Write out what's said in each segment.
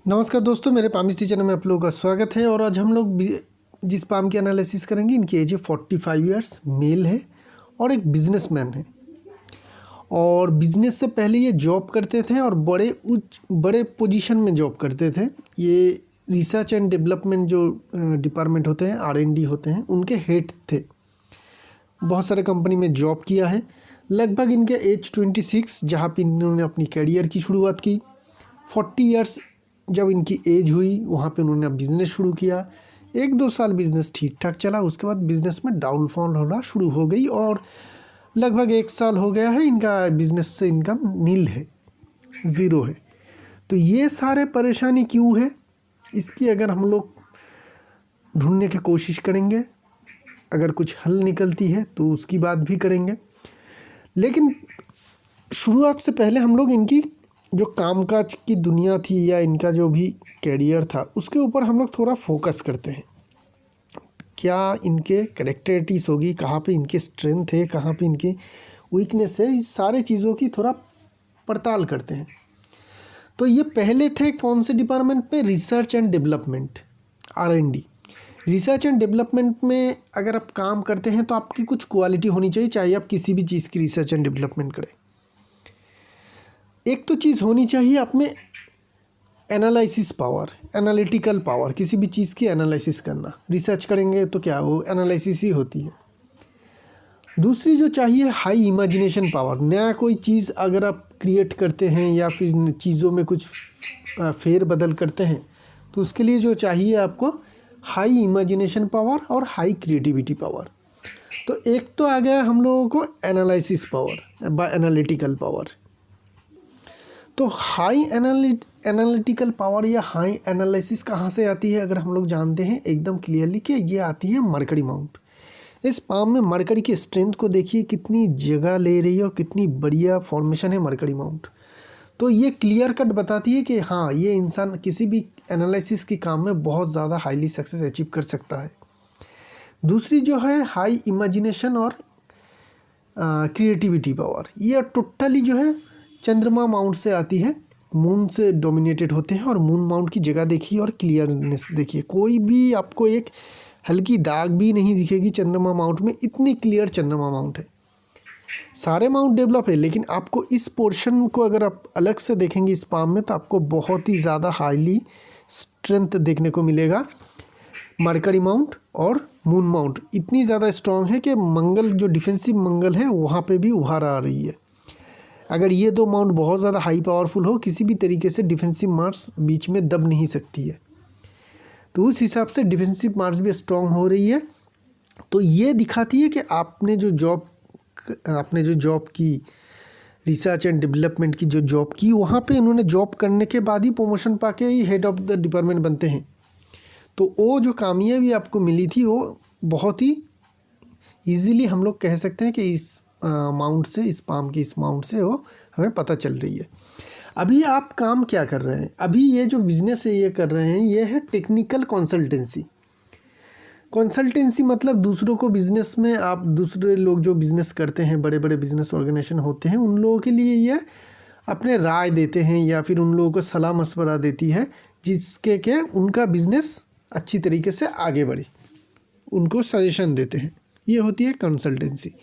नमस्कार दोस्तों, मेरे पामिस टीचर में आप लोगों का स्वागत है। और आज हम लोग जिस पाम की एनालिसिस करेंगे, इनकी एज है 45 ईयर्स, मेल है और एक बिजनेसमैन है। और बिजनेस से पहले ये जॉब करते थे और बड़े पोजीशन में जॉब करते थे। ये रिसर्च एंड डेवलपमेंट जो डिपार्टमेंट होते हैं, R&D होते हैं, उनके हेड थे। बहुत सारे कंपनी में जॉब किया है। लगभग इनके एज 26, जहाँ पे इन्होंने अपनी करियर की शुरुआत की। 40 ईयर्स जब इनकी एज हुई, वहाँ पे उन्होंने बिज़नेस शुरू किया। 1-2 साल बिज़नेस ठीक ठाक चला, उसके बाद बिज़नेस में डाउनफॉल होना शुरू हो गई और लगभग 1 साल हो गया है इनका बिज़नेस से इनकम नील है, ज़ीरो है। तो ये सारे परेशानी क्यों है, इसकी अगर हम लोग ढूंढने की कोशिश करेंगे, अगर कुछ हल निकलती है तो उसकी बात भी करेंगे। लेकिन शुरुआत से पहले हम लोग इनकी जो कामकाज की दुनिया थी या इनका जो भी कैरियर था, उसके ऊपर हम लोग थोड़ा फोकस करते हैं। क्या इनके कैरेक्टरिटीज़ होगी, कहाँ पे इनके स्ट्रेंथ है, कहाँ पे इनकी वीकनेस है, इस सारे चीज़ों की थोड़ा पड़ताल करते हैं। तो ये पहले थे कौन से डिपार्टमेंट में? Research and development, R&D। Research and development में अगर आप काम करते हैं तो आपकी कुछ क्वालिटी होनी चाहिए, चाहे आप किसी भी चीज़ की रिसर्च एंड डेवलपमेंट करें। एक तो चीज़ होनी चाहिए आप में एनालिसिस पावर, एनालिटिकल पावर, किसी भी चीज़ की एनालिसिस करना। रिसर्च करेंगे तो क्या वो एनालिसिस ही होती है। दूसरी जो चाहिए, हाई इमेजिनेशन पावर। नया कोई चीज़ अगर आप क्रिएट करते हैं या फिर चीज़ों में कुछ फेर बदल करते हैं, तो उसके लिए जो चाहिए आपको हाई इमेजिनेशन पावर और हाई क्रिएटिविटी पावर। तो एक तो आ गया हम लोगों को analysis power bye analytical power. तो हाई एनालिटिकल पावर या हाई एनालिसिस कहाँ से आती है, अगर हम लोग जानते हैं एकदम क्लियरली कि ये आती है मरकरी माउंट। इस पाम में मरकरी की स्ट्रेंथ को देखिए, कितनी जगह ले रही है और कितनी बढ़िया फॉर्मेशन है मरकरी माउंट। तो ये क्लियर कट बताती है कि हाँ, ये इंसान किसी भी एनालिसिस के काम में बहुत ज़्यादा हाईली सक्सेस अचीव कर सकता है। दूसरी जो है हाई इमेजिनेशन और क्रिएटिविटी पावर, ये टोटली जो है चंद्रमा माउंट से आती है। मून से डोमिनेटेड होते हैं और मून माउंट की जगह देखिए और क्लियरनेस देखिए, कोई भी आपको एक हल्की दाग भी नहीं दिखेगी चंद्रमा माउंट में, इतनी क्लियर चंद्रमा माउंट है। सारे माउंट डेवलप है, लेकिन आपको इस पोर्शन को अगर आप अलग से देखेंगे इस पाम में, तो आपको बहुत ही ज़्यादा हाईली स्ट्रेंथ देखने को मिलेगा। मरकरी माउंट और मून माउंट इतनी ज़्यादा स्ट्रॉन्ग है कि मंगल जो डिफेंसिव मंगल है वहाँ पे भी उभार आ रही है। अगर ये दो माउंट बहुत ज़्यादा हाई पावरफुल हो, किसी भी तरीके से डिफेंसिव मार्स बीच में दब नहीं सकती है। तो उस हिसाब से डिफेंसिव मार्स भी स्ट्रॉन्ग हो रही है। तो ये दिखाती है कि आपने जो जॉब की, रिसर्च एंड डेवलपमेंट की जो जॉब की, वहाँ पे इन्होंने जॉब करने के बाद ही प्रमोशन पाके ही हेड ऑफ द डिपार्टमेंट बनते हैं। तो वो जो कामयाबी आपको मिली थी, वो बहुत ही ईजीली हम लोग कह सकते हैं कि इस माउंट से, इस पाम की इस माउंट से वो हमें पता चल रही है। अभी आप काम क्या कर रहे हैं? अभी ये जो बिज़नेस है ये कर रहे हैं, ये है टेक्निकल कंसल्टेंसी। कंसल्टेंसी मतलब दूसरों को बिज़नेस में, आप दूसरे लोग जो बिज़नेस करते हैं, बड़े बड़े बिज़नेस ऑर्गेनाइजेशन होते हैं, उन लोगों के लिए ये अपने राय देते हैं या फिर उन लोगों को सलाह मशवरा देती है, जिसके के उनका बिज़नेस अच्छी तरीके से आगे बढ़े, उनको सजेशन देते हैं। ये होती है कंसल्टेंसी।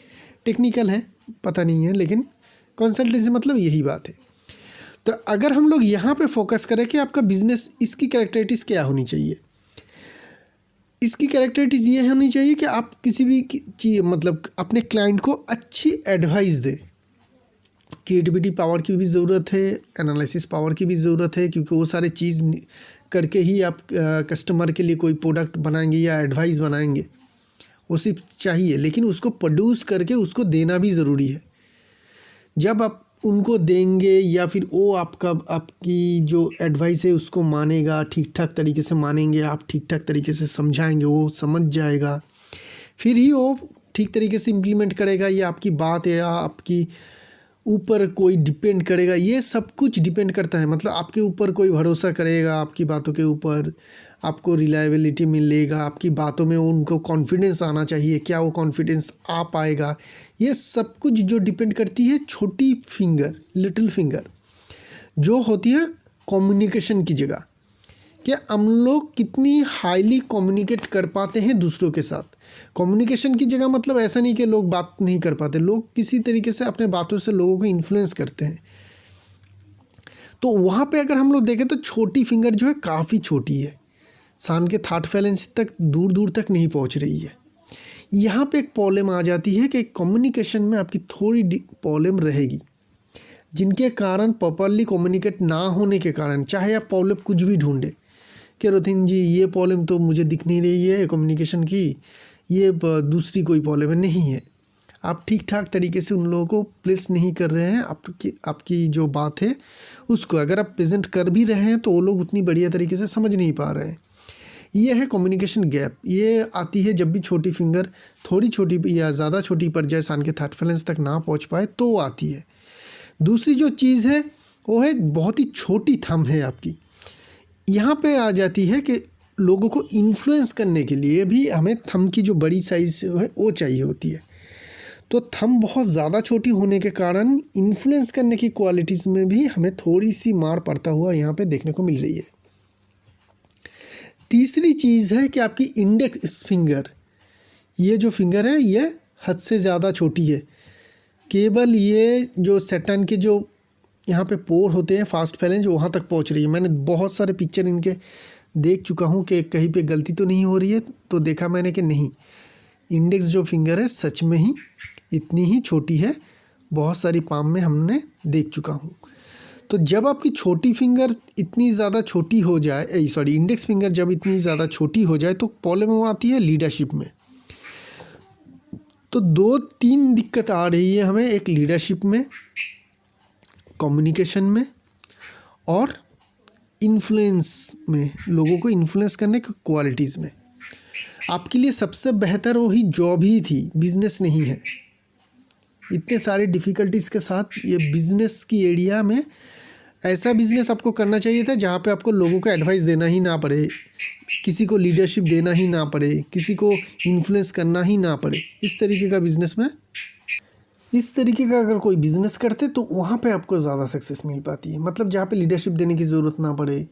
टेक्निकल है, पता नहीं है, लेकिन कंसल्टेंसी मतलब यही बात है। तो अगर हम लोग यहाँ पे फोकस करें कि आपका बिजनेस, इसकी कैरेक्टरिस्टिक्स क्या होनी चाहिए, इसकी कैरेक्टरिस्टिक्स ये होनी चाहिए कि आप किसी भी चीज़, मतलब अपने क्लाइंट को अच्छी एडवाइस दें। क्रिएटिविटी पावर की भी ज़रूरत है, एनालिसिस पावर की भी ज़रूरत है, क्योंकि वो सारे चीज़ करके ही आप कस्टमर के लिए कोई प्रोडक्ट बनाएंगे या एडवाइस बनाएंगे, वो सिर्फ चाहिए, लेकिन उसको प्रोड्यूस करके उसको देना भी ज़रूरी है। जब आप उनको देंगे या फिर वो आपकी जो एडवाइस है उसको मानेगा, ठीक ठाक तरीके से मानेंगे, आप ठीक ठाक तरीके से समझाएंगे, वो समझ जाएगा, फिर ही वो ठीक तरीके से इम्प्लीमेंट करेगा, या आपकी बात या आपकी ऊपर कोई डिपेंड करेगा। ये सब कुछ डिपेंड करता है, मतलब आपके ऊपर कोई भरोसा करेगा, आपकी बातों के ऊपर आपको रिलायबिलिटी मिलेगा, आपकी बातों में उनको कॉन्फिडेंस आना चाहिए, क्या वो कॉन्फिडेंस आ पाएगा। ये सब कुछ जो डिपेंड करती है छोटी फिंगर, लिटिल फिंगर, जो होती है कम्युनिकेशन की जगह। कि हम लोग कितनी हाईली कम्युनिकेट कर पाते हैं दूसरों के साथ। कम्युनिकेशन की जगह मतलब ऐसा नहीं कि लोग बात नहीं कर पाते, लोग किसी तरीके से अपने बातों से लोगों को इन्फ्लुएंस करते हैं। तो वहाँ पे अगर हम लोग देखें तो छोटी फिंगर जो है काफ़ी छोटी है, सान के थर्ड फैलेंज तक दूर दूर तक नहीं पहुँच रही है। यहाँ पे एक प्रॉब्लम आ जाती है कि कम्युनिकेशन में आपकी थोड़ी प्रॉब्लम रहेगी, जिनके कारण प्रॉपरली कम्युनिकेट ना होने के कारण, चाहे आप प्रॉब्लम कुछ भी ढूंढे कि रोथिन जी ये प्रॉब्लम तो मुझे दिख नहीं रही है कम्युनिकेशन की, ये दूसरी कोई प्रॉब्लम नहीं है, आप ठीक ठाक तरीके से उन लोगों को प्लेस नहीं कर रहे हैं आपकी जो बात है उसको। अगर आप प्रेजेंट कर भी रहे हैं तो वो लोग उतनी बढ़िया तरीके से समझ नहीं पा रहे हैं। ये है कम्युनिकेशन गैप। ये आती है जब भी छोटी फिंगर थोड़ी छोटी या ज़्यादा छोटी पड़ जाए, सान के थर्ड फैलेंज तक ना पहुंच पाए तो आती है। दूसरी जो चीज़ है वो है बहुत ही छोटी थंब है आपकी। यहाँ पे आ जाती है कि लोगों को इन्फ्लुएंस करने के लिए भी हमें थंब की जो बड़ी साइज़ है वो चाहिए होती है। तो थंब बहुत ज़्यादा छोटी होने के कारण इन्फ्लुएंस करने की क्वालिटीज़ में भी हमें थोड़ी सी मार पड़ता हुआ यहाँ पे देखने को मिल रही है। तीसरी चीज़ है कि आपकी इंडेक्स फिंगर, ये जो फिंगर है ये हद से ज़्यादा छोटी है। केवल ये जो सेटन के जो यहाँ पे पोर होते हैं फास्ट फैलेंज वहाँ तक पहुँच रही है। मैंने बहुत सारे पिक्चर इनके देख चुका हूँ कि कहीं पे गलती तो नहीं हो रही है, तो देखा मैंने कि नहीं, इंडेक्स जो फिंगर है सच में ही इतनी ही छोटी है। बहुत सारी पाम में हमने देख चुका हूँ। तो जब आपकी छोटी फिंगर इतनी ज़्यादा छोटी हो जाए, इंडेक्स फिंगर जब इतनी ज़्यादा छोटी हो जाए तो प्रॉब्लम आती है लीडरशिप में। तो 2-3 दिक्कत आ रही है हमें, एक लीडरशिप में, कम्युनिकेशन में और इन्फ्लुएंस में, लोगों को इन्फ्लुएंस करने की क्वालिटीज़ में। आपके लिए सबसे बेहतर वही जॉब ही थी, बिजनेस नहीं है। इतने सारे डिफ़िकल्टीज़ के साथ ये बिज़नेस की एरिया में ऐसा बिज़नेस आपको करना चाहिए था जहाँ पे आपको लोगों को एडवाइस देना ही ना पड़े, किसी को लीडरशिप देना ही ना पड़े, किसी को इन्फ्लुएंस करना ही ना पड़े। इस तरीके का बिज़नेस में, इस तरीके का अगर कोई बिज़नेस करते तो वहाँ पे आपको ज़्यादा सक्सेस मिल पाती है। मतलब जहाँ पे लीडरशिप देने की ज़रूरत ना पड़े,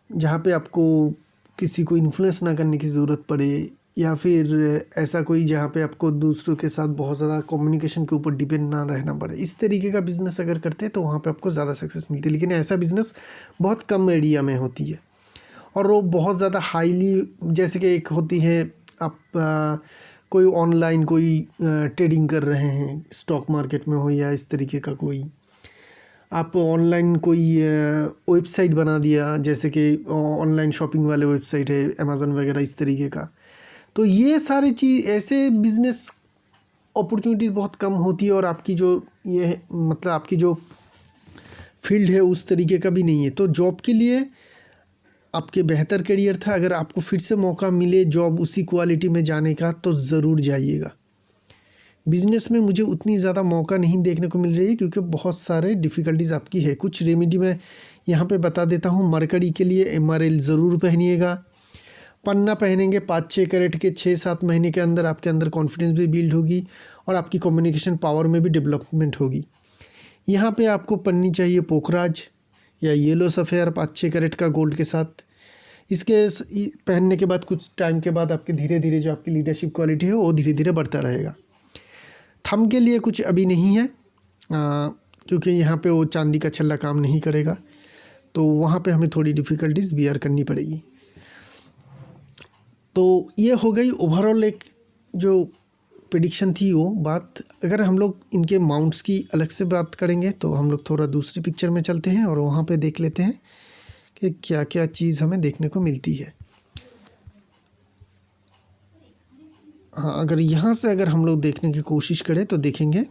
जहाँ पे आपको किसी को इन्फ्लुएंस ना करने की ज़रूरत पड़े, या फिर ऐसा कोई जहाँ पे आपको दूसरों के साथ बहुत ज़्यादा कम्युनिकेशन के ऊपर डिपेंड ना रहना पड़े। इस तरीके का बिज़नेस अगर करते हैं तो वहाँ पे आपको ज़्यादा सक्सेस मिलती है। लेकिन ऐसा बिज़नेस बहुत कम एरिया में होती है और वो बहुत ज़्यादा हाईली, जैसे कि एक होती है आप कोई ऑनलाइन कोई ट्रेडिंग कर रहे हैं, स्टॉक मार्केट में हो या इस तरीके का कोई आप ऑनलाइन कोई वेबसाइट बना दिया, जैसे कि ऑनलाइन शॉपिंग वाले वेबसाइट है अमेज़न वगैरह इस तरीके का। तो ये सारी चीज़, ऐसे बिज़नेस अपॉर्चुनिटीज़ बहुत कम होती है और आपकी जो ये मतलब आपकी जो फील्ड है उस तरीके का भी नहीं है। तो जॉब के लिए आपके बेहतर करियर था, अगर आपको फिर से मौका मिले जॉब उसी क्वालिटी में जाने का तो ज़रूर जाइएगा। बिज़नेस में मुझे उतनी ज़्यादा मौका नहीं देखने को मिल रही है क्योंकि बहुत सारे डिफ़िकल्टीज़ आपकी है। कुछ रेमेडी मैं यहाँ पे बता देता हूँ। मरकरी के लिए MRL ज़रूर पहनिएगा। पन्ना पहनेंगे 5-6 कैरेट के 6-7 महीने के अंदर आपके अंदर कॉन्फिडेंस भी बिल्ड होगी और आपकी कम्युनिकेशन पावर में भी डेवलपमेंट होगी। यहाँ पे आपको पन्नी चाहिए पोखराज या येलो सफ़ेयर 5-6 कैरेट का गोल्ड के साथ। इसके पहनने के बाद कुछ टाइम के बाद आपके धीरे धीरे जो आपकी लीडरशिप क्वालिटी है वो धीरे धीरे बढ़ता रहेगा। थंब के लिए कुछ अभी नहीं है क्योंकि यहाँ पे वो चांदी का छल्ला काम नहीं करेगा, तो वहाँ पे हमें थोड़ी डिफ़िकल्टीज बियर करनी पड़ेगी। तो ये हो गई ओवरऑल एक जो प्रेडिक्शन थी वो बात। अगर हम लोग इनके माउंट्स की अलग से बात करेंगे तो हम लोग थोड़ा दूसरी पिक्चर में चलते हैं और वहाँ पे देख लेते हैं कि क्या क्या चीज़ हमें देखने को मिलती है। हाँ, अगर यहाँ से अगर हम लोग देखने की कोशिश करें तो देखेंगे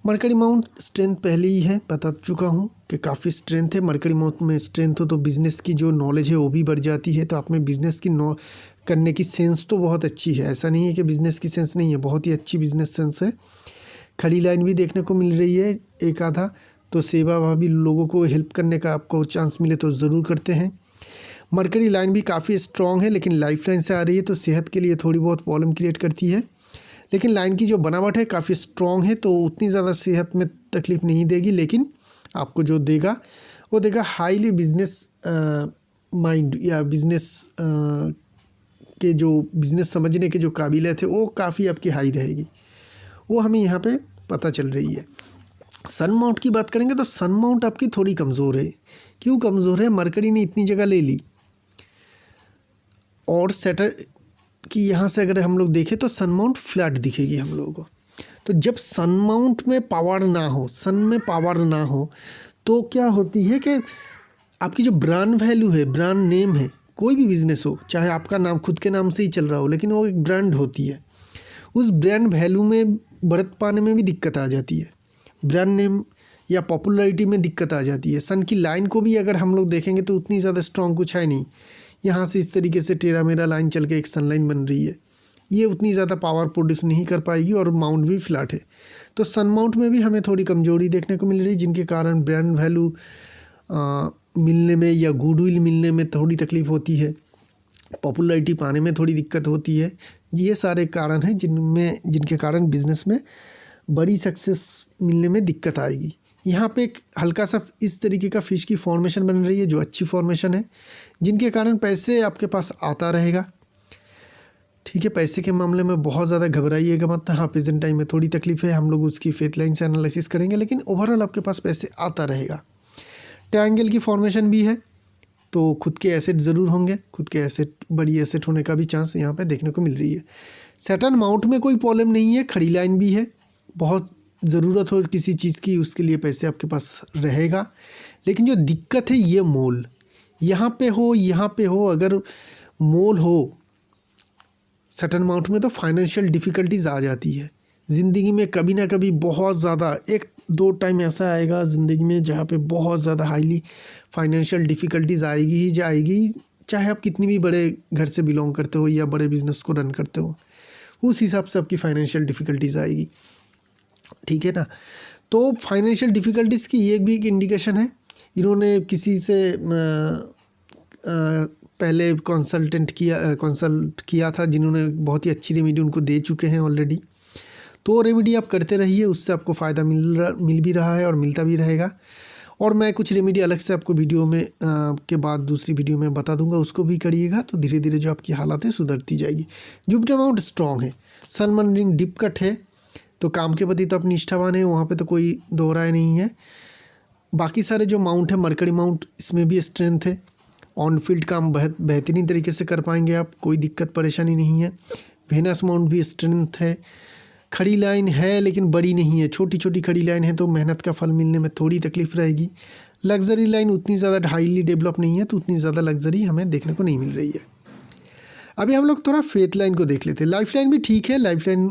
मरकरी माउंट स्ट्रेंथ पहले ही है, बता चुका हूँ कि काफ़ी स्ट्रेंथ है। मरकरी माउंट में स्ट्रेंथ हो तो बिज़नेस की जो नॉलेज है वो भी बढ़ जाती है। तो आप में बिज़नेस की करने की सेंस तो बहुत अच्छी है, ऐसा नहीं है कि बिज़नेस की सेंस नहीं है, बहुत ही अच्छी बिज़नेस सेंस है। खड़ी लाइन भी देखने को मिल रही है एक आधा, तो सेवा भावी लोगों को हेल्प करने का आपको चांस मिले तो ज़रूर करते हैं। मरकरी लाइन भी काफ़ी स्ट्रॉन्ग है लेकिन लाइफ लाइन से आ रही है तो सेहत के लिए थोड़ी बहुत प्रॉब्लम क्रिएट करती है। लेकिन लाइन की जो बनावट है काफ़ी स्ट्रॉन्ग है तो उतनी ज़्यादा सेहत में तकलीफ़ नहीं देगी, लेकिन आपको जो देगा वो देगा हाईली बिजनेस माइंड या बिजनेस के जो बिज़नेस समझने के जो काबिलियत है वो काफ़ी आपकी हाई रहेगी, वो हमें यहाँ पे पता चल रही है। सन माउंट की बात करेंगे तो सन माउंट आपकी थोड़ी कमज़ोर है। क्यों कमज़ोर है? मरकरी ने इतनी जगह ले ली और सैटर्न की यहाँ से अगर हम लोग देखें तो सन माउंट फ्लैट दिखेगी हम लोगों को। तो जब सन माउंट में पावर ना हो, सन में पावर ना हो तो क्या होती है कि आपकी जो ब्रांड वैल्यू है, ब्रांड नेम है, कोई भी बिज़नेस हो, चाहे आपका नाम खुद के नाम से ही चल रहा हो, लेकिन वो एक ब्रांड होती है, उस ब्रांड वैल्यू में बढ़त पाने में भी दिक्कत आ जाती है, ब्रांड नेम या पॉपुलैरिटी में दिक्कत आ जाती है। सन की लाइन को भी अगर हम लोग देखेंगे तो उतनी ज़्यादा स्ट्रॉन्ग कुछ है नहीं। यहाँ से इस तरीके से टेढ़ा मेढ़ा लाइन चल के एक सन लाइन बन रही है, ये उतनी ज़्यादा पावर प्रोड्यूस नहीं कर पाएगी और माउंट भी फ्लैट है। तो सन माउंट में भी हमें थोड़ी कमजोरी देखने को मिल रही है, जिनके कारण ब्रांड वैल्यू मिलने में या गुडविल मिलने में थोड़ी तकलीफ़ होती है, पॉपुलैरिटी पाने में थोड़ी दिक्कत होती है। ये सारे कारण हैं जिनके कारण बिज़नेस में बड़ी सक्सेस मिलने में दिक्कत आएगी। यहाँ पे एक हल्का सा इस तरीके का फिश की फॉर्मेशन बन रही है जो अच्छी फॉर्मेशन है, जिनके कारण पैसे आपके पास आता रहेगा। ठीक है, पैसे के मामले में बहुत ज़्यादा घबराइएगा मत। हाँ, प्रेजेंट टाइम में थोड़ी तकलीफ है, हम लोग उसकी फेथ लाइन से एनालिसिस करेंगे, लेकिन ओवरऑल आपके पास पैसे आता रहेगा। ट्रायंगल की फॉर्मेशन भी है तो खुद के एसेट ज़रूर होंगे, खुद के एसेट, बड़ी एसेट होने का भी चांस यहाँ पे देखने को मिल रही है। सैटर्न माउंट में कोई प्रॉब्लम नहीं है, खड़ी लाइन भी है, बहुत ज़रूरत हो किसी चीज़ की उसके लिए पैसे आपके पास रहेगा। लेकिन जो दिक्कत है ये मोल, यहाँ पे हो, अगर मोल हो सैटर्न माउंट में तो फाइनेंशियल डिफ़िकल्टीज़ आ जाती है ज़िंदगी में। कभी ना कभी बहुत ज़्यादा, एक दो टाइम ऐसा आएगा ज़िंदगी में जहाँ पे बहुत ज़्यादा हाईली फाइनेंशियल डिफ़िकल्टीज़ आएगी ही जाएगी, चाहे आप कितनी भी बड़े घर से बिलोंग करते हो या बड़े बिजनेस को रन करते हो, उस हिसाब से आपकी फाइनेंशियल डिफ़िकल्टीज़ आएगी। ठीक है ना? तो फाइनेंशियल डिफ़िकल्टीज़ की ये भी एक इंडिकेशन है। इन्होंने किसी से पहले कंसल्ट किया था, जिन्होंने बहुत ही अच्छी रेमेडी उनको दे चुके हैं ऑलरेडी। तो रेमेडी आप करते रहिए, उससे आपको फ़ायदा मिल भी रहा है और मिलता भी रहेगा। और मैं कुछ रेमेडी अलग से आपको वीडियो में के बाद दूसरी वीडियो में बता दूंगा, उसको भी करिएगा तो धीरे धीरे जो आपकी हालत है सुधरती जाएगी। जुपिटर माउंट स्ट्रॉन्ग है, sun moon ring dip cut है, तो काम के प्रति तो आप निष्ठावान है, वहाँ पे तो कोई दो राय नहीं है। बाकी सारे जो माउंट है, मरकरी माउंट, इसमें भी स्ट्रेंथ है, ऑन फील्ड काम बेहतरीन तरीके से कर पाएंगे आप, कोई दिक्कत परेशानी नहीं है। वेनस माउंट भी स्ट्रेंथ है, खड़ी लाइन है लेकिन बड़ी नहीं है, छोटी छोटी खड़ी लाइन है, तो मेहनत का फल मिलने में थोड़ी तकलीफ रहेगी। लग्जरी लाइन उतनी ज़्यादा हाईली डेवलप नहीं है, तो उतनी ज़्यादा लग्जरी हमें देखने को नहीं मिल रही है। अभी हम लोग थोड़ा फेथ लाइन को देख लेते हैं। लाइफ लाइन भी ठीक है, लाइफ लाइन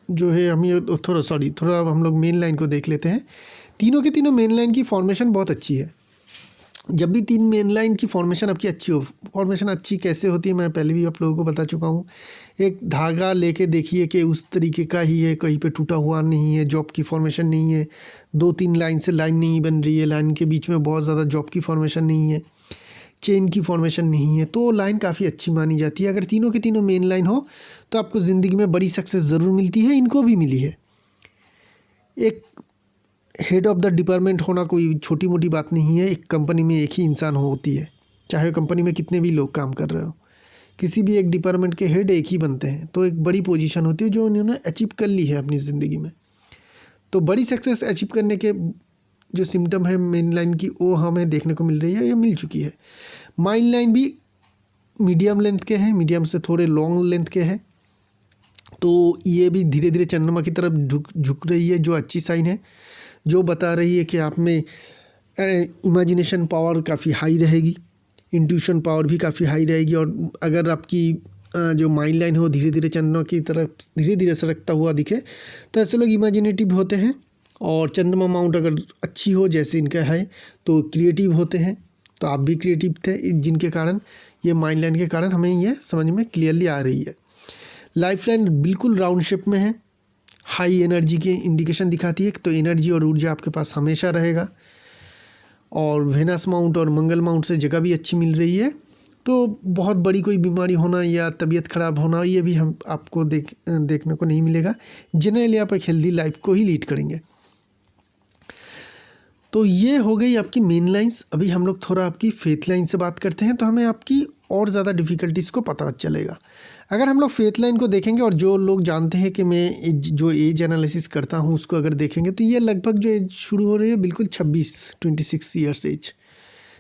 जो है थोड़ा हम लोग मेन लाइन को देख लेते हैं। तीनों के तीनों मेन लाइन की फॉर्मेशन बहुत अच्छी है। जब भी तीन मेन लाइन की फॉर्मेशन आपकी अच्छी हो, फॉर्मेशन अच्छी कैसे होती है मैं पहले भी आप लोगों को बता चुका हूँ। एक धागा लेके देखिए कि उस तरीके का ही है, कहीं पे टूटा हुआ नहीं है, जॉब की फॉर्मेशन नहीं है, दो तीन लाइन से लाइन नहीं बन रही है, लाइन के बीच में बहुत ज़्यादा जॉब की फॉर्मेशन नहीं है, चेन की फॉर्मेशन नहीं है, तो लाइन काफ़ी अच्छी मानी जाती है। अगर तीनों के तीनों मेन लाइन हो तो आपको ज़िंदगी में बड़ी सक्सेस ज़रूर मिलती है, इनको भी मिली है। एक हेड ऑफ़ द डिपार्टमेंट होना कोई छोटी मोटी बात नहीं है। एक कंपनी में एक ही इंसान होती है, चाहे कंपनी में कितने भी लोग काम कर रहे हो, किसी भी एक डिपार्टमेंट के हेड एक ही बनते हैं, तो एक बड़ी पोजीशन होती है जो उन्होंने अचीव कर ली है अपनी ज़िंदगी में। तो बड़ी सक्सेस अचीव करने के जो सिम्टम है मेन लाइन की, वो हमें देखने को मिल रही है या मिल चुकी है। माइन लाइन भी मीडियम लेंथ के हैं, मीडियम से थोड़े लॉन्ग लेंथ के हैं, तो ये भी धीरे धीरे चंद्रमा की तरफ झुक रही है, जो अच्छी साइन है, जो बता रही है कि आप में इमेजिनेशन पावर काफ़ी हाई रहेगी, इंट्यूशन पावर भी काफ़ी हाई रहेगी। और अगर आपकी जो माइंड लाइन हो धीरे धीरे चंद्रमा की तरफ धीरे धीरे सरकता हुआ दिखे, तो ऐसे लोग इमेजिनेटिव होते हैं। और चंद्रमा माउंट अगर अच्छी हो जैसे इनका है तो क्रिएटिव होते हैं, तो आप भी क्रिएटिव थे, जिनके कारण ये माइंड लाइन के कारण हमें ये समझ में क्लियरली आ रही है। लाइफ लाइन बिल्कुल राउंड शेप में है, हाई एनर्जी की इंडिकेशन दिखाती है, तो एनर्जी और ऊर्जा आपके पास हमेशा रहेगा। और वेनस माउंट और मंगल माउंट से जगह भी अच्छी मिल रही है, तो बहुत बड़ी कोई बीमारी होना या तबीयत ख़राब होना ये भी हम आपको देखने को नहीं मिलेगा। जनरली आप एक हेल्दी लाइफ को ही लीड करेंगे। तो ये हो गई आपकी मेन लाइंस। अभी हम लोग थोड़ा आपकी फेथ लाइन से बात करते हैं, तो हमें आपकी और ज़्यादा डिफ़िकल्टीज़ को पता चलेगा। अगर हम लोग फेथ लाइन को देखेंगे, और जो लोग जानते हैं कि मैं जो एज एनालिसिस करता हूँ उसको अगर देखेंगे, तो ये लगभग जो एज शुरू हो रही है बिल्कुल 26 ईयर्स एज,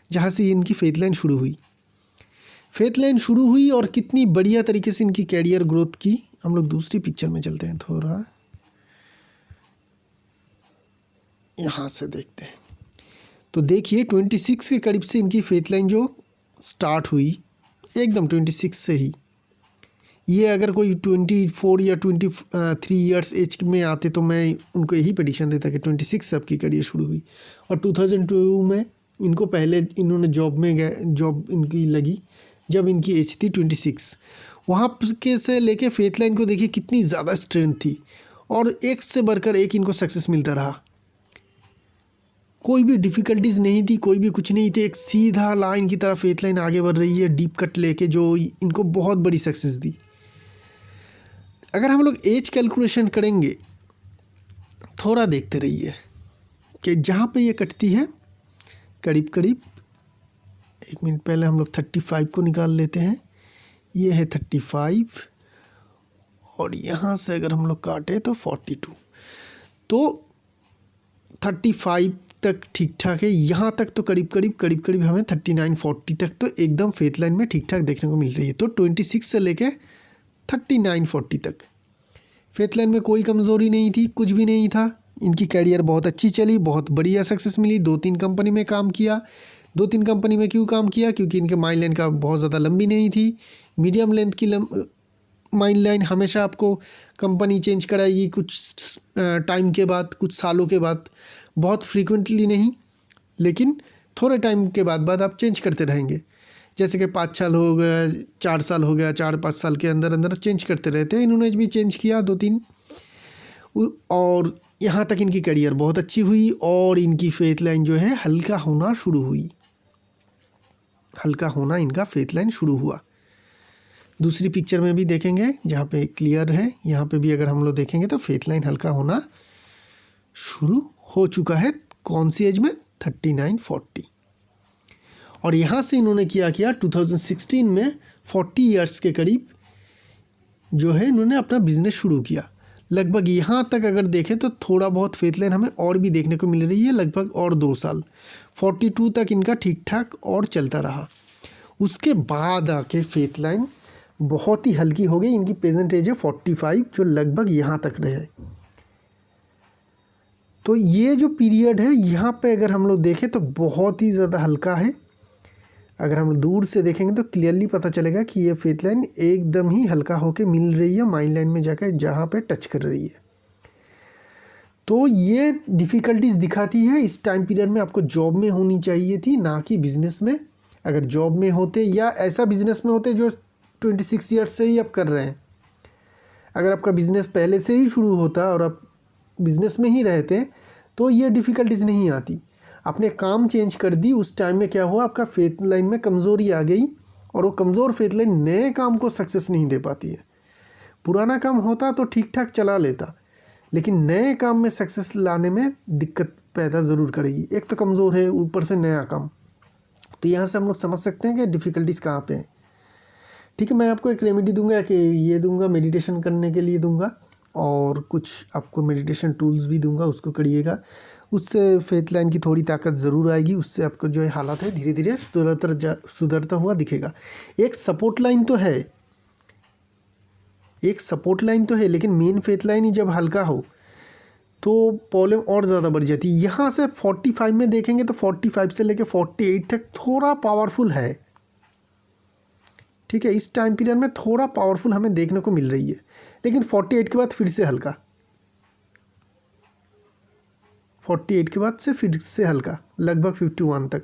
जहाँ से इनकी फेथ लाइन शुरू हुई। फेथ लाइन शुरू हुई और कितनी बढ़िया तरीके से इनकी कैरियर ग्रोथ की। हम लोग दूसरी पिक्चर में चलते हैं, थोड़ा यहाँ से देखते हैं। तो देखिए 26 के करीब से इनकी फेथ लाइन जो स्टार्ट हुई, एकदम 26 से ही। ये अगर कोई 24 या 23 ईयर्स एज में आते तो मैं उनको यही प्रेडिक्शन देता कि 26 से आपकी करियर शुरू हुई। और 2002 में इनको पहले इन्होंने जॉब में गए, जॉब इनकी लगी जब इनकी एज थी 26। वहाँ के से लेके फेथ लाइन को देखिए कितनी ज़्यादा स्ट्रेंथ थी, और एक से बढ़कर एक इनको सक्सेस मिलता रहा। कोई भी डिफ़िकल्टीज़ नहीं थी, कोई भी कुछ नहीं थी, एक सीधा लाइन की तरह फेथ लाइन आगे बढ़ रही है डीप कट लेके, जो इनको बहुत बड़ी सक्सेस दी। अगर हम लोग एज कैलकुलेशन करेंगे, थोड़ा देखते रहिए कि जहाँ पे ये कटती है करीब करीब, एक मिनट पहले हम लोग 35 को निकाल लेते हैं। ये है 35, और यहाँ से अगर हम लोग काटे तो 42, तो 35 तक ठीक ठाक है। यहाँ तक तो करीब करीब हमें 39-40 तक तो एकदम फेथ लाइन में ठीक ठाक देखने को मिल रही है। तो 26 से लेके 39-40 तक फेथ लाइन में कोई कमज़ोरी नहीं थी, कुछ भी नहीं था। इनकी कैरियर बहुत अच्छी चली, बहुत बढ़िया सक्सेस मिली। 2-3 कंपनी में काम किया। 2-3 कंपनी में क्यों काम किया? क्योंकि इनके माइंड लाइन का बहुत ज़्यादा लंबी नहीं थी, मीडियम लेंथ की माइंड लाइन। हमेशा आपको कंपनी चेंज कराएगी कुछ टाइम के बाद, कुछ सालों के बाद, बहुत फ्रीक्वेंटली नहीं, लेकिन थोड़े टाइम के बाद आप चेंज करते रहेंगे। जैसे कि 5 साल हो गया, 4 साल हो गया, 4-5 साल के अंदर अंदर चेंज करते रहते हैं। इन्होंने भी चेंज किया 2-3, और यहाँ तक इनकी करियर बहुत अच्छी हुई, और इनकी फेथ लाइन जो है हल्का होना शुरू हुई। हल्का होना इनका फेथ लाइन शुरू हुआ। दूसरी पिक्चर में भी देखेंगे जहाँ पे क्लियर है, यहाँ पे भी अगर हम लोग देखेंगे तो फेथ लाइन हल्का होना शुरू हो चुका है। कौन सी एज में? 39-40। और यहाँ से इन्होंने किया 2016 में 40 ईयर्स के करीब जो है इन्होंने अपना बिजनेस शुरू किया। लगभग यहाँ तक अगर देखें तो थोड़ा बहुत फेथ लाइन हमें और भी देखने को मिल रही है, लगभग और 2 साल, 42 तक इनका ठीक ठाक और चलता रहा। उसके बाद आके फेथ लाइन बहुत ही हल्की हो गई। इनकी प्रेजेंट एज है 45, जो लगभग यहाँ तक रहे। तो ये जो पीरियड है यहाँ पे अगर हम लोग देखें तो बहुत ही ज़्यादा हल्का है। अगर हम दूर से देखेंगे तो क्लियरली पता चलेगा कि ये फेथ लाइन एकदम ही हल्का होके मिल रही है माइंड लाइन में जाकर, जहाँ पे टच कर रही है। तो ये डिफ़िकल्टीज़ दिखाती है। इस टाइम पीरियड में आपको जॉब में होनी चाहिए थी, ना कि बिज़नेस में। अगर जॉब में होते या ऐसा बिज़नेस में होते जो 26 ईयर्स से ही आप कर रहे हैं, अगर आपका बिज़नेस पहले से ही शुरू होता और आप बिज़नेस में ही रहते, तो ये डिफ़िकल्टीज़ नहीं आती। आपने काम चेंज कर दी, उस टाइम में क्या हुआ, आपका फेथ लाइन में कमज़ोरी आ गई, और वो कमज़ोर फेथ लाइन नए काम को सक्सेस नहीं दे पाती है। पुराना काम होता तो ठीक ठाक चला लेता, लेकिन नए काम में सक्सेस लाने में दिक्कत पैदा ज़रूर करेगी। एक तो कमज़ोर है, ऊपर से नया काम। तो यहाँ से हम लोग समझ सकते हैं कि डिफ़िकल्टीज़ कहाँ पे हैं। ठीक है, मैं आपको एक रेमेडी दूंगा कि ये दूंगा, मेडिटेशन करने के लिए दूंगा, और कुछ आपको मेडिटेशन टूल्स भी दूंगा, उसको करिएगा। उससे फेथ लाइन की थोड़ी ताकत ज़रूर आएगी। उससे आपको जो है हालात है धीरे धीरे सुधरता हुआ दिखेगा। एक सपोर्ट लाइन तो है, लेकिन मेन फेथ लाइन ही जब हल्का हो तो प्रॉब्लम और ज़्यादा बढ़ जाती है। यहाँ से 45 में देखेंगे तो 45 से लेकर 48 तक थोड़ा पावरफुल है। ठीक है, इस टाइम पीरियड में थोड़ा पावरफुल हमें देखने को मिल रही है, लेकिन 48 के बाद फिर से हल्का, 48 के बाद से फिर से हल्का, लगभग 51 तक।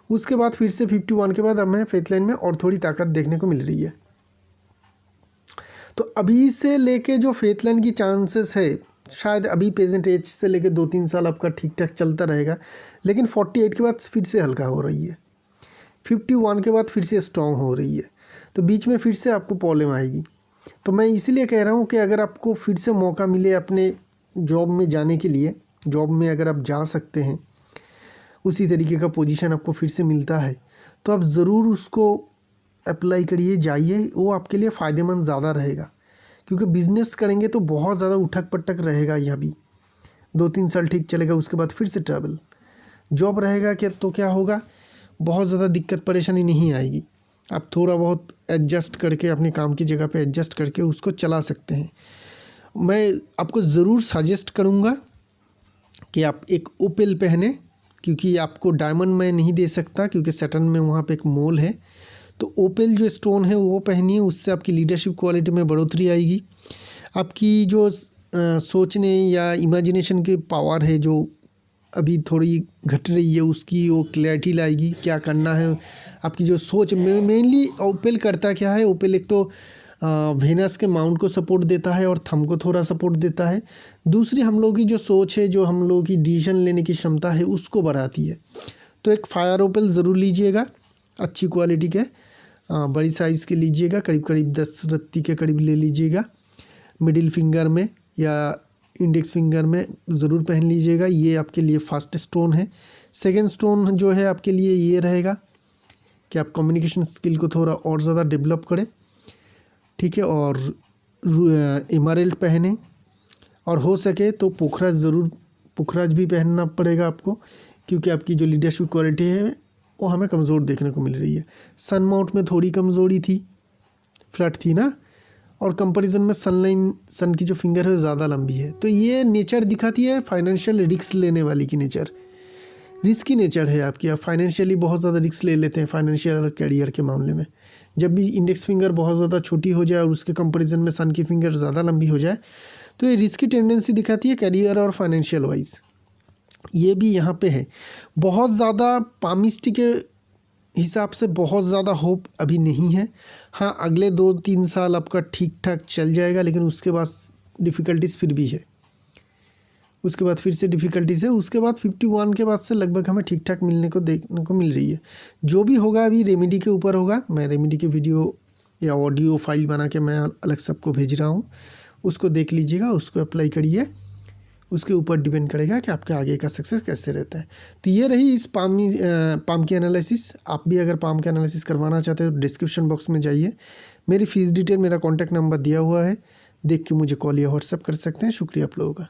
उसके बाद फिर से 51 के बाद हमें फेथ लाइन में और थोड़ी ताकत देखने को मिल रही है। तो अभी से लेके जो फेथ लाइन की चांसेस है, शायद अभी प्रेजेंट एज से लेके 2-3 साल आपका ठीक ठाक चलता रहेगा, लेकिन 48 के बाद फिर से हल्का हो रही है, 51 के बाद फिर से स्ट्रॉन्ग हो रही है। तो बीच में फिर से आपको प्रॉब्लम आएगी। तो मैं इसीलिए कह रहा हूँ कि अगर आपको फिर से मौका मिले अपने जॉब में जाने के लिए, जॉब में अगर आप जा सकते हैं उसी तरीके का पोजीशन आपको फिर से मिलता है तो आप ज़रूर उसको अप्लाई करिए, जाइए, वो आपके लिए फ़ायदेमंद ज़्यादा रहेगा। क्योंकि बिज़नेस करेंगे तो बहुत ज़्यादा उठक पटक रहेगा, यह भी 2-3 साल ठीक चलेगा, उसके बाद फिर से ट्रैवल। जॉब रहेगा क्या तो क्या होगा, बहुत ज़्यादा दिक्कत परेशानी नहीं आएगी, आप थोड़ा बहुत एडजस्ट करके अपने काम की जगह पे एडजस्ट करके उसको चला सकते हैं। मैं आपको ज़रूर सजेस्ट करूँगा कि आप एक ओपेल पहने, क्योंकि आपको डायमंड मैं नहीं दे सकता क्योंकि सैटर्न में वहाँ पे एक मॉल है। तो ओपेल जो स्टोन है वो पहनिए, उससे आपकी लीडरशिप क्वालिटी में बढ़ोतरी आएगी। आपकी जो सोचने या इमेजिनेशन की पावर है जो अभी थोड़ी घट रही है, उसकी वो क्लैरिटी लाएगी, क्या करना है। आपकी जो सोच मेनली ओपेल करता क्या है, ओपेल एक तो वेनस के माउंट को सपोर्ट देता है और थंब को थोड़ा सपोर्ट देता है। दूसरी हम लोगों की जो सोच है, जो हम लोगों की डिसीजन लेने की क्षमता है, उसको बढ़ाती है। तो एक फायर ओपेल ज़रूर लीजिएगा, अच्छी क्वालिटी के, बड़ी साइज़ के लीजिएगा, करीब करीब 10 रत्ती के करीब ले लीजिएगा। मिडिल फिंगर में या इंडेक्स फिंगर में ज़रूर पहन लीजिएगा, ये आपके लिए फर्स्ट स्टोन है। सेकंड स्टोन जो है आपके लिए ये रहेगा कि आप कम्युनिकेशन स्किल को थोड़ा और ज़्यादा डेवलप करें, ठीक है। और एमराल्ड पहने, और हो सके तो पोखराज ज़रूर, पोखराज भी पहनना पड़ेगा आपको, क्योंकि आपकी जो लीडरशिप क्वालिटी है वो हमें कमज़ोर देखने को मिल रही है। सन माउंट में थोड़ी कमज़ोरी थी, फ्लैट थी ना, और कंपैरिजन में सन की जो फिंगर है ज़्यादा लंबी है। तो ये नेचर दिखाती है फाइनेंशियल रिस्क लेने वाली की नेचर, रिस्की नेचर है आपकी। आप फाइनेंशियली बहुत ज़्यादा रिस्क ले लेते हैं फाइनेंशियल और कैरियर के मामले में। जब भी इंडेक्स फिंगर बहुत ज़्यादा छोटी हो जाए और उसके कंपैरिजन में सन की फिंगर ज़्यादा लंबी हो जाए तो ये रिस्की टेंडेंसी दिखाती है कैरियर और फाइनेंशियल वाइज। ये भी यहाँ पे है। बहुत ज़्यादा पामिस्ट्री के हिसाब से बहुत ज़्यादा होप अभी नहीं है। हाँ, अगले 2-3 साल आपका ठीक ठाक चल जाएगा, लेकिन उसके बाद डिफ़िकल्टीज़ फिर भी है, उसके बाद फिर से डिफ़िकल्टीज़ है। उसके बाद 51 के बाद से लगभग हमें ठीक ठाक मिलने को देखने को मिल रही है। जो भी होगा अभी रेमेडी के ऊपर होगा। मैं रेमेडी की वीडियो या ऑडियो फाइल बना के मैं अलग सबको भेज रहा हूँ, उसको देख लीजिएगा, उसको अप्लाई करिए, उसके ऊपर डिपेंड करेगा कि आपके आगे का सक्सेस कैसे रहता है। तो ये रही इस पाम की एनालिसिस। आप भी अगर पाम का एनालिसिस करवाना चाहते हो तो डिस्क्रिप्शन बॉक्स में जाइए, मेरी फ़ीस डिटेल, मेरा कॉन्टैक्ट नंबर दिया हुआ है, देख के मुझे कॉल या व्हाट्सएप कर सकते हैं। शुक्रिया आप लोगों का।